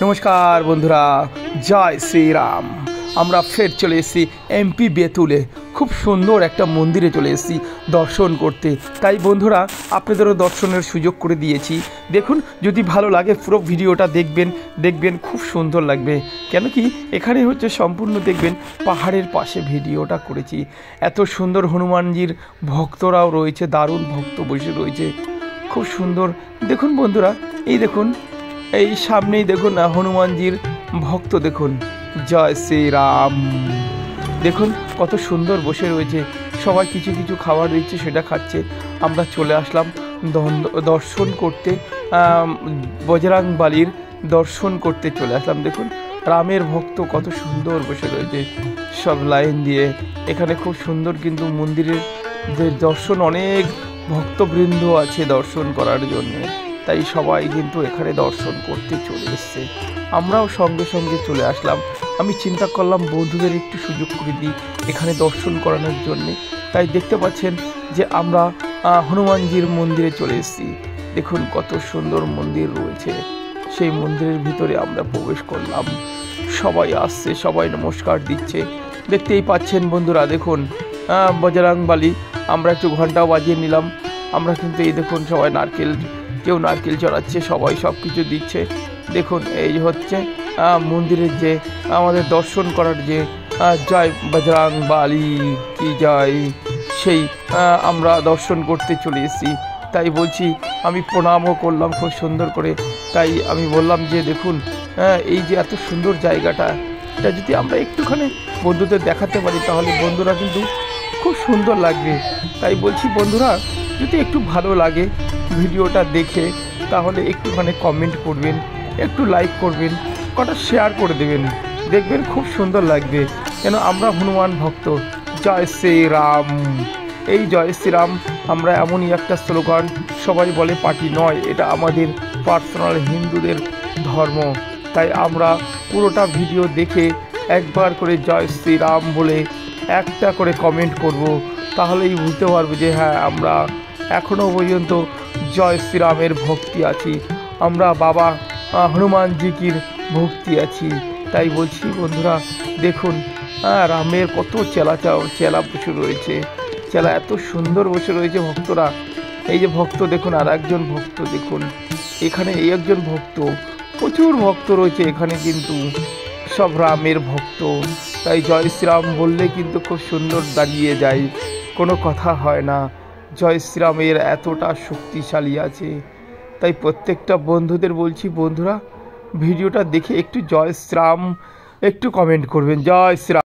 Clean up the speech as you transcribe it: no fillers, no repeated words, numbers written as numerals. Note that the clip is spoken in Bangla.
নমস্কার বন্ধুরা, জয় শ্রীরাম। আমরা ফের চলে এসেছি এমপি বেতুলে। খুব সুন্দর একটা মন্দিরে চলে এসেছি দর্শন করতে। তাই বন্ধুরা, আপনাদেরও দর্শনের সুযোগ করে দিয়েছি। দেখুন, যদি ভালো লাগে পুরো ভিডিওটা দেখবেন খুব সুন্দর লাগবে। কেন কি এখানে হচ্ছে সম্পূর্ণ দেখবেন পাহাড়ের পাশে ভিডিওটা করেছি। এত সুন্দর হনুমানজির ভক্তরাও রয়েছে, দারুণ ভক্ত বসে রয়েছে, খুব সুন্দর। দেখুন বন্ধুরা, এই দেখুন, এই সামনেই দেখুন না হনুমানজির ভক্ত, দেখুন জয় শ্রীরাম। দেখুন কত সুন্দর বসে রয়েছে, সবাই কিছু কিছু খাবার দিচ্ছে, সেটা খাচ্ছে। আমরা চলে আসলাম দর্শন করতে, বজরংবলীর দর্শন করতে চলে আসলাম। দেখুন রামের ভক্ত কত সুন্দর বসে রয়েছে সব লাইন দিয়ে। এখানে খুব সুন্দর কিন্তু মন্দিরের দর্শন, অনেক ভক্তবৃন্দ আছে দর্শন করার জন্য। তাই সবাই কিন্তু এখানে দর্শন করতে চলে এসছে। আমরাও সঙ্গে সঙ্গে চলে আসলাম। আমি চিন্তা করলাম বন্ধুদের একটু সুযোগ করে দিই এখানে দর্শন করানোর জন্যে। তাই দেখতে পাচ্ছেন যে আমরা হনুমানজির মন্দিরে চলে এসেছি। দেখুন কত সুন্দর মন্দির রয়েছে। সেই মন্দিরের ভিতরে আমরা প্রবেশ করলাম। সবাই আসছে, সবাই নমস্কার দিচ্ছে। দেখতেই পাচ্ছেন বন্ধুরা, দেখুন বজরংবলী। আমরা একটু ঘন্টাও বাজিয়ে নিলাম। আমরা কিন্তু এই দেখুন সবাই কেউ নারকেল চড়াচ্ছে, সবাই সব কিছু দিচ্ছে। দেখুন এই হচ্ছে মন্দিরের যে আমাদের দর্শন করার যে জয় বজরংবলী কি জয়, সেই আমরা দর্শন করতে চলে এসেছি। তাই বলছি, আমি প্রণামও করলাম খুব সুন্দর করে। তাই আমি বললাম যে দেখুন এই যে এত সুন্দর জায়গাটা, এটা যদি আমরা একটুখানি বন্ধুদের দেখাতে পারি তাহলে বন্ধুরা কিন্তু খুব সুন্দর লাগবে। তাই বলছি বন্ধুরা, যদি একটু ভালো লাগে ভিডিওটা দেখে তাহলে একটুখানি কমেন্ট করবেন, একটু লাইক করবেন, কটা শেয়ার করে দেবেন, দেখবেন খুব সুন্দর লাগবে। কেন আমরা হনুমান ভক্ত। জয় শ্রীরাম। এই জয় শ্রীরাম আমরা এমনই একটা স্লোগান, সবাই বলে পার্টি নয়, এটা আমাদের পার্সোনাল হিন্দুদের ধর্ম। তাই আমরা পুরোটা ভিডিও দেখে একবার করে জয় শ্রীরাম বলে একটা করে কমেন্ট করব, তাহলেই বুঝতে পারবো যে হ্যাঁ, আমরা এখনও পর্যন্ত জয় শ্রীরামের ভক্তি আছি, আমরা বাবা হনুমানজিকির ভক্তি আছি। তাই বলছি বন্ধুরা, দেখুন রামের কত চেলা বসে রয়েছে, চেলা এত সুন্দর বসে রয়েছে ভক্তরা। এই যে ভক্ত দেখুন, আর একজন ভক্ত দেখুন এখানে, এই একজন ভক্ত, প্রচুর ভক্ত রয়েছে এখানে, কিন্তু সব রামের ভক্ত। তাই জয় শ্রীরাম বললে কিন্তু খুব সুন্দর দাঁড়িয়ে যায়, কোনো কথা হয় না। জয় শ্রীরামের এতটা শক্তিশালী আছে। তাই প্রত্যেকটা বন্ধুদের বলছি, বন্ধুরা ভিডিওটা দেখে একটু জয় শ্রীরাম একটু কমেন্ট করবেন, জয় শ্রীরাম।